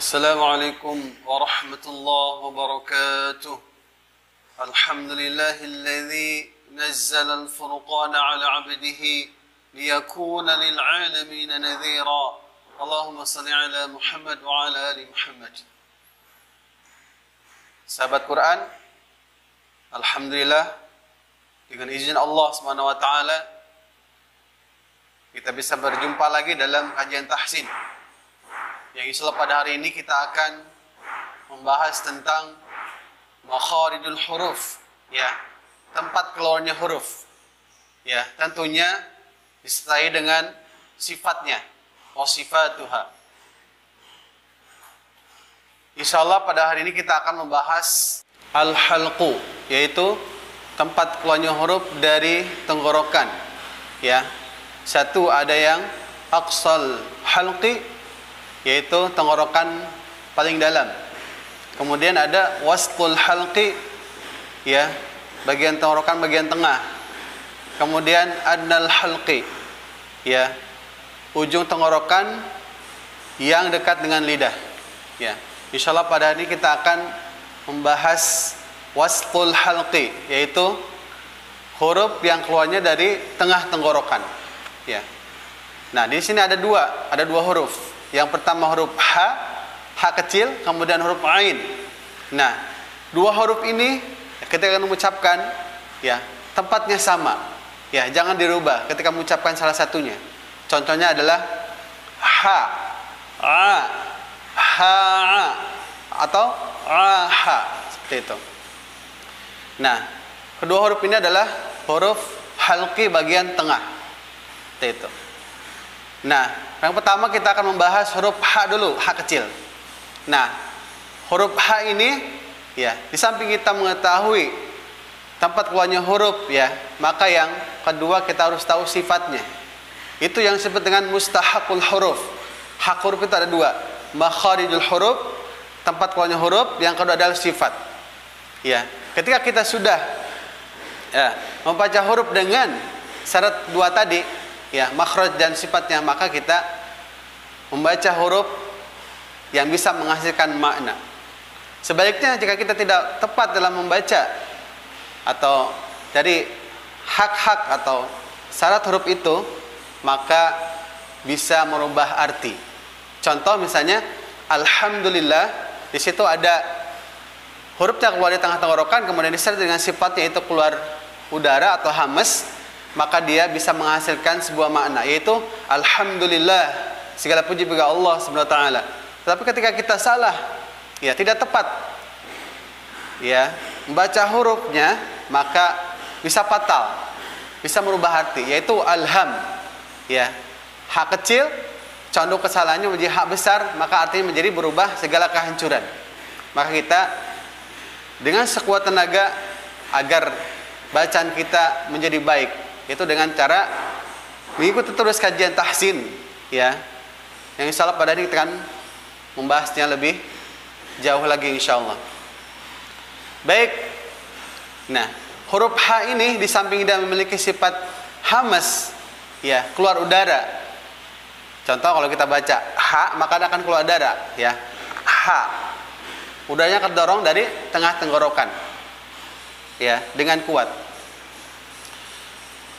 السلام عليكم ورحمة الله وبركاته. الحمد لله الذي نزل الفرقان على عبده ليكون للعالمين نذيرا. اللهم صل على محمد وعلى آل محمد. Sahabat Quran, alhamdulillah dengan izin Allah Subhanahu wa taala kita bisa berjumpa lagi dalam kajian tahsin. Yang insyaallah pada hari ini kita akan membahas tentang makharijul huruf, ya, tempat keluarnya huruf. Ya, tentunya disertai dengan sifatnya, wa sifatuha. Insyaallah pada hari ini kita akan membahas al-halqu, yaitu tempat keluarnya huruf dari tenggorokan. Ya. Satu ada yang aqsal halqi, yaitu tenggorokan paling dalam. Kemudian ada wastul halqi, ya, bagian tenggorokan bagian tengah. Kemudian adnal halqi, ya, ujung tenggorokan yang dekat dengan lidah. Ya. Insyaallah pada hari ini kita akan membahas wastul halqi, yaitu huruf yang keluarnya dari tengah tenggorokan. Ya. Nah, di sini ada dua huruf. Yang pertama huruf ha kecil, kemudian huruf ain. Nah, dua huruf ini ketika mengucapkan, ya, tempatnya sama. Ya, jangan dirubah ketika mengucapkan salah satunya. Contohnya adalah ha, a, ha, atau ha, seperti itu. Nah, kedua huruf ini adalah huruf halqi bagian tengah. Seperti itu. Nah, yang pertama kita akan membahas huruf ha dulu, ha kecil. Nah, huruf ha ini, ya, di samping kita mengetahui tempat keluarnya huruf, ya, maka yang kedua kita harus tahu sifatnya. Itu yang disebut dengan mustahaqul huruf. Hak huruf itu ada dua, makharijul huruf, tempat keluarnya huruf, yang kedua adalah sifat. Ya, ketika kita sudah, ya, membaca huruf dengan syarat dua tadi, ya, makhraj dan sifatnya, maka kita membaca huruf yang bisa menghasilkan makna. Sebaliknya jika kita tidak tepat dalam membaca atau dari hak-hak atau syarat huruf itu, maka bisa merubah arti. Contoh misalnya alhamdulillah, di situ ada hurufnya keluar di tengah tenggorokan, kemudian disertai dengan sifatnya, yaitu keluar udara atau hamas, maka dia bisa menghasilkan sebuah makna, yaitu alhamdulillah, segala puji bagi Allah Subhanahu wa taala. Tapi ketika kita salah, ya, tidak tepat, ya, membaca hurufnya, maka bisa fatal, bisa merubah arti, yaitu alham, ya, hak kecil condong kesalahannya menjadi hak besar, maka artinya menjadi berubah segala kehancuran. Maka kita dengan sekuat tenaga agar bacaan kita menjadi baik, itu dengan cara mengikuti terus kajian tahsin, ya, yang insyaallah pada hari ini kita akan membahasnya lebih jauh lagi insyaallah. Baik. Nah, huruf ha ini di samping dia memiliki sifat hamas, ya, keluar udara. Contoh kalau kita baca ha, maka akan keluar udara, ya. Ha. Udaranya terdorong dari tengah tenggorokan, ya, dengan kuat.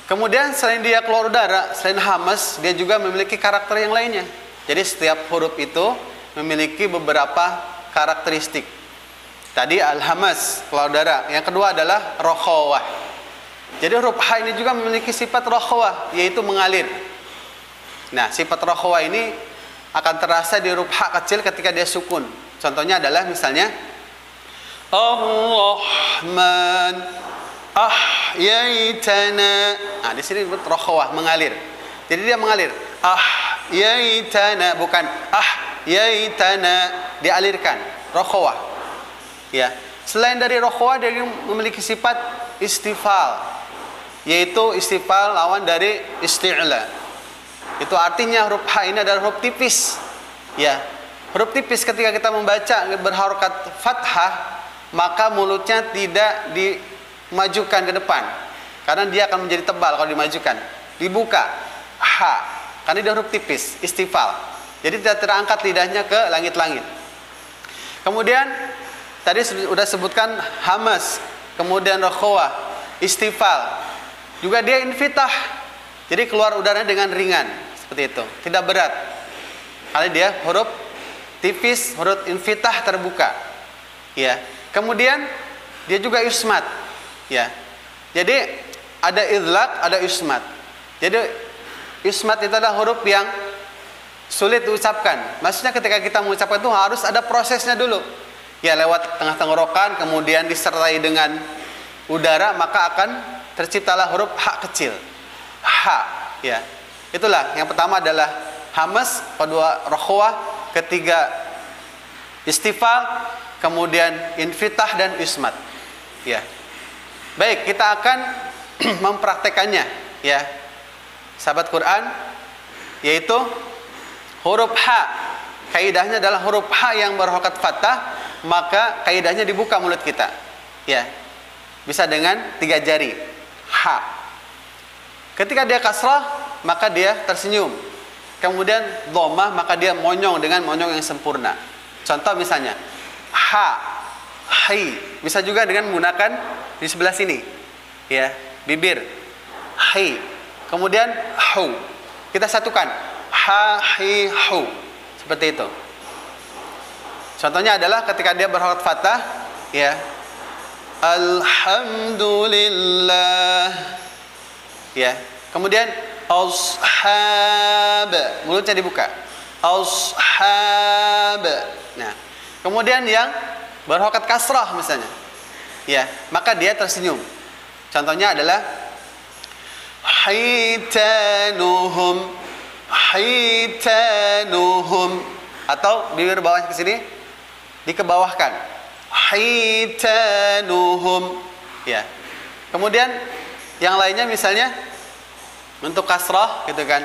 Kemudian selain dia keluar udara, selain hamas, dia juga memiliki karakter yang lainnya. Jadi setiap huruf itu memiliki beberapa karakteristik. Tadi al-hamas, keluar udara. Yang kedua adalah rokhawah. Jadi huruf ha ini juga memiliki sifat rokhawah, yaitu mengalir. Nah, sifat rokhawah ini akan terasa di huruf ha kecil ketika dia sukun. Contohnya adalah misalnya Ar-Rahman ahyaitana. Nah, di sini disebut rokhawah, mengalir. Jadi dia mengalir. Ahyaitana, bukan ahyaitana, dialirkan, rokhawah. Ya. Selain dari rokhawah, dia memiliki sifat istifal, yaitu istifal lawan dari isti'la. Itu artinya huruf ha ini adalah huruf tipis. Ya. Huruf tipis ketika kita membaca berharokat fathah, maka mulutnya tidak dimajukan ke depan, karena dia akan menjadi tebal kalau dimajukan. Dibuka ha, karena dia huruf tipis, istifal. Jadi tidak terangkat lidahnya ke langit-langit. Kemudian tadi sudah sebutkan hamas, kemudian rokhawah, istifal. Juga dia infitah. Jadi keluar udaranya dengan ringan, seperti itu. Tidak berat. Karena dia huruf tipis, huruf infitah terbuka. Ya. Kemudian dia juga ismat. Ya. Jadi ada idlaq, ada ismat. Jadi ismat itu adalah huruf yang sulit diucapkan. Maksudnya ketika kita mengucapkan itu harus ada prosesnya dulu. Ya, lewat tengah tenggorokan, kemudian disertai dengan udara, maka akan terciptalah huruf ha kecil. Ha, ya. Itulah yang pertama adalah hamas, kedua rokhawah, ketiga istifal, kemudian infitah dan ismat. Ya. Baik, kita akan mempraktekannya, ya. Sahabat Quran, yaitu huruf ha. Kaidahnya adalah huruf ha yang berharokat fathah, maka kaidahnya dibuka mulut kita. Ya. Bisa dengan 3 jari. Ha. Ketika dia kasrah, maka dia tersenyum. Kemudian dhammah, maka dia monyong dengan monyong yang sempurna. Contoh misalnya, ha, hai. Bisa juga dengan menggunakan di sebelah sini. Ya, bibir. Hai. Kemudian hu. Kita satukan. Ha, hi, hu. Seperti itu. Contohnya adalah ketika dia berharokat fathah, ya. Alhamdulillah. Ya. Kemudian ashab, mulutnya dibuka. Ashab. Nah, kemudian yang berharokat kasrah misalnya. Ya, maka dia tersenyum. Contohnya adalah haitanuhum, haitanuhum, atau bibir bawahnya ke sini dikebawahkan. Haitanuhum. Ya. Kemudian yang lainnya misalnya untuk kasrah gitu kan,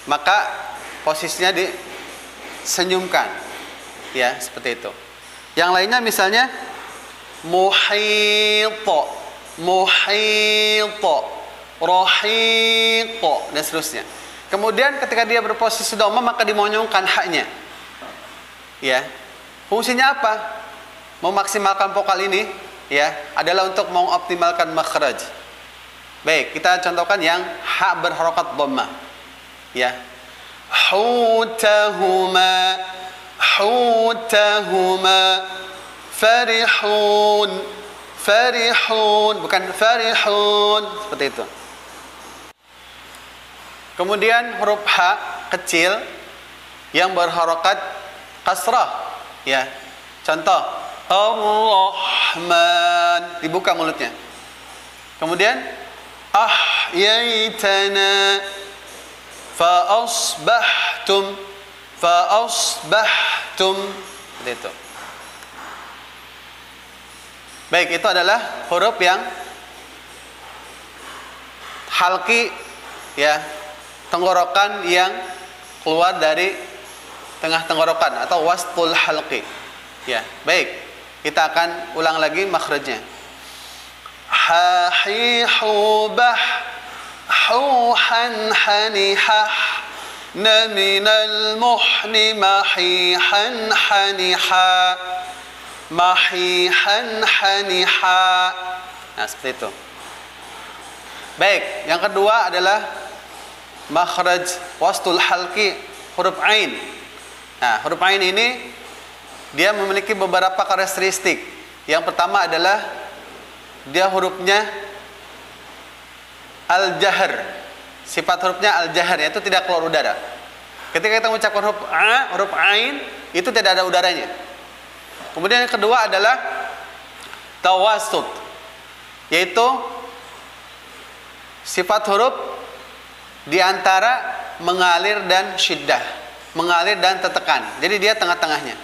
maka posisinya disenyumkan. Ya, seperti itu. Yang lainnya misalnya muhit, muhit, rahiq, dan seterusnya. Kemudian ketika dia berposisi dhammah, maka dimonyongkan haknya. Ya. Fungsinya apa? Memaksimalkan vokal ini, ya, adalah untuk mengoptimalkan makhraj. Baik, kita contohkan yang ha berharokat dhammah. Ya. Hutahuma, hutahuma, farihun, farihun, bukan farihun, seperti itu. Kemudian huruf ha kecil yang berharokat kasrah, ya. Contoh Ar-Rahman, dibuka mulutnya. Kemudian ahyaitana fa asbahtum, fa asbahtum, seperti itu. Baik, itu adalah huruf yang halqi, ya, tenggorokan yang keluar dari tengah tenggorokan atau wastul halqi. Ya, baik. Kita akan ulang lagi makhrajnya. Ha hi hu bah, huhan hanihah, na minal muhni mahihan haniha, mahihan haniha. Nah, seperti itu. Baik, yang kedua adalah makhraj wastul halqi, huruf ain. Nah, huruf ain ini dia memiliki beberapa karakteristik. Yang pertama adalah dia hurufnya al-jahr. Sifat hurufnya al-jahr, yaitu tidak keluar udara. Ketika kita mengucapkan huruf a, huruf ain, itu tidak ada udaranya. Kemudian yang kedua adalah tawassut, yaitu sifat huruf di antara mengalir dan syiddah, mengalir dan tertekan. Jadi dia tengah-tengahnya.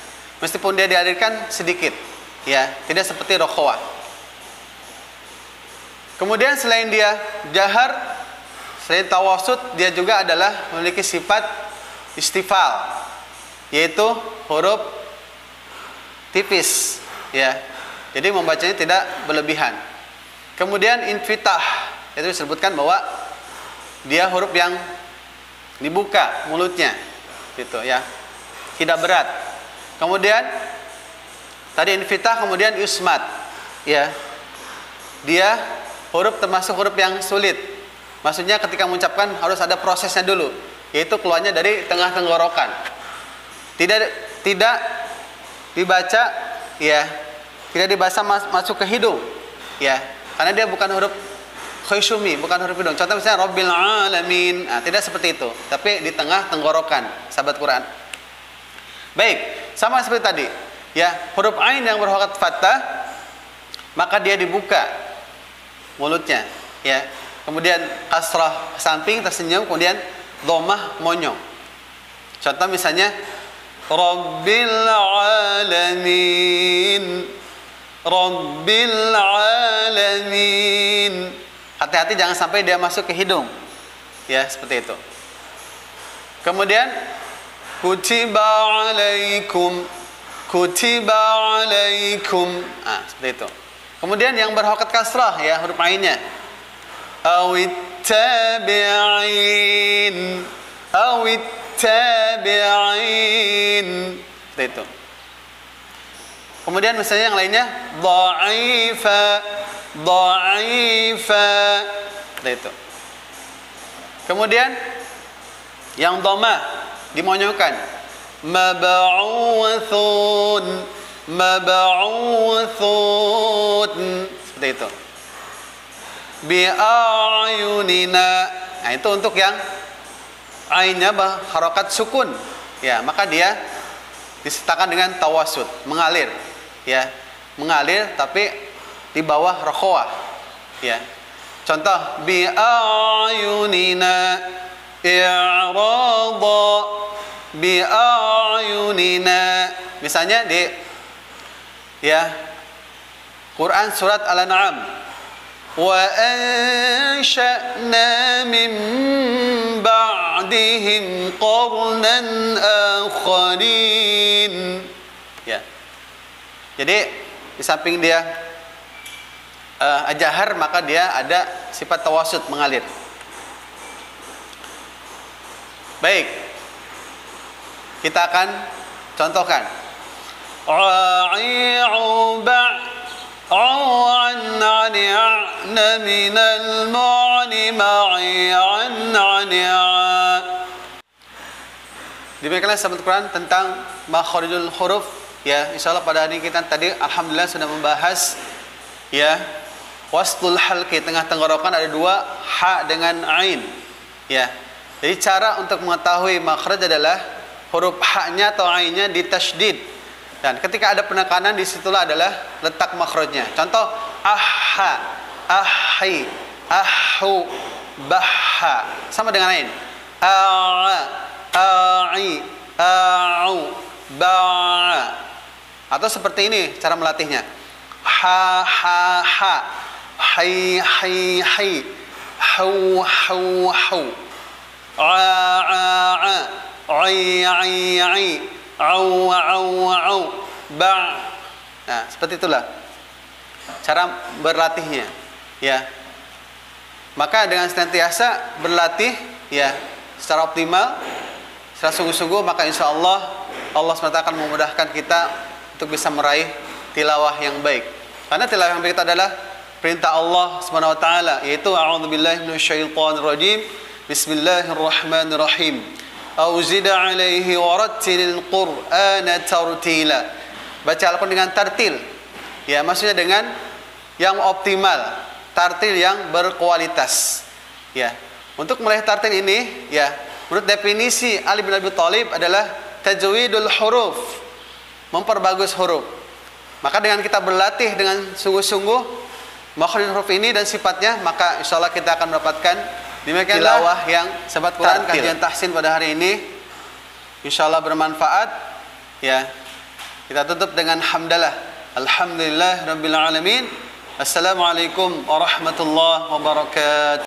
Meskipun dia dialirkan sedikit, ya, tidak seperti rokhawah. Kemudian selain dia jahar, selain tawassut, dia juga adalah memiliki sifat istifal, yaitu huruf tipis, ya. Jadi membacanya tidak berlebihan. Kemudian infitah, itu disebutkan bahwa dia huruf yang dibuka mulutnya, gitu, ya, tidak berat. Kemudian tadi infitah, kemudian yusmat. Ya. Dia huruf termasuk huruf yang sulit. Maksudnya ketika mengucapkan harus ada prosesnya dulu, yaitu keluarnya dari tengah tenggorokan. Tidak dibaca, ya. Tidak dibaca masuk ke hidung, ya. Karena dia bukan huruf khusyumi, bukan huruf hidung. Contoh misalnya Rabbil Alamin. Nah, tidak seperti itu, tapi di tengah tenggorokan, sahabat Quran. Baik, sama seperti tadi. Ya, huruf ain yang berharokat fathah, maka dia dibuka mulutnya, ya. Kemudian kasrah samping tersenyum, kemudian dhammah monyong. Contoh misalnya Rabbil Alamin. Rabbil Alamin. Hati-hati jangan sampai dia masuk ke hidung. Ya, seperti itu. Kemudian kutiba alaikum. Kutiba alaikum. Seperti itu. Kemudian yang berharokat kasrah, ya, huruf ainnya. Awit tabi'in. Awit tabi'in. Seperti itu. Kemudian misalnya yang lainnya dha'ifa. Dha'ifa. Seperti itu. Kemudian yang dhammah dimonyongkan. Mab'uthun. Mab'uthun. Seperti itu. Bi'ayunina. Nah, itu untuk yang ainnya harokat sukun. Ya, maka dia disertakan dengan tawasud, mengalir. Ya, mengalir tapi di bawah rokhawah, ya. Contoh bi'ayunina i'rada, bi'ayunina. Misalnya di, ya, Quran surat Al-An'am, wa ansha'na min ba'dihim qarnan akharin. Ya. Jadi di samping dia ajahar, maka dia ada sifat tawasud, mengalir. Baik, kita akan contohkan. Demikianlah sahabat Quran tentang makharijul huruf. Ya, insyaallah pada hari kita tadi alhamdulillah sudah membahas, ya, wastul halqi, tengah tenggorokan ada dua, ha dengan ain. Ya. Jadi cara untuk mengetahui makhraj adalah huruf ha-nya atau ainnya ditasydid. Dan ketika ada penekanan, disitulah adalah letak makhrajnya. Contoh ahha, ahi, ahu, bahha. Sama dengan ain. A'a, a'i, a'u, ba'a. Atau seperti ini cara melatihnya. Ha ha ha, hai hai hai, hau hau hau, a a a, ai ai ai, au au au, ba. Nah, seperti itulah cara berlatihnya, ya. Maka dengan senantiasa berlatih, ya, secara optimal, secara sungguh-sungguh, maka insya Allah SWT akan memudahkan kita untuk bisa meraih tilawah yang baik. Karena tilawah yang baik itu adalah perintah Allah Subhanahu wa taala, yaitu a'udzubillahi minasyaitonirrajim. Bismillahirrahmanirrahim. Auzid 'alaihi warattilil Qur'ana tartila. Baca Al-Qur'an dengan tartil. Ya, maksudnya dengan yang optimal, tartil yang berkualitas. Ya. Untuk meraih tartil ini, ya, menurut definisi Ali bin Abi Thalib adalah tajwidul huruf. Memperbagus huruf. Maka dengan kita berlatih dengan sungguh-sungguh makhraj huruf ini dan sifatnya, maka insyaallah kita akan mendapatkan demikian tilawah yang sahabat Quran kajian tahsin pada hari ini. Insyaallah bermanfaat. Ya. Kita tutup dengan hamdalah. Alhamdulillah rabbil alamin. Assalamualaikum warahmatullahi wabarakatuh.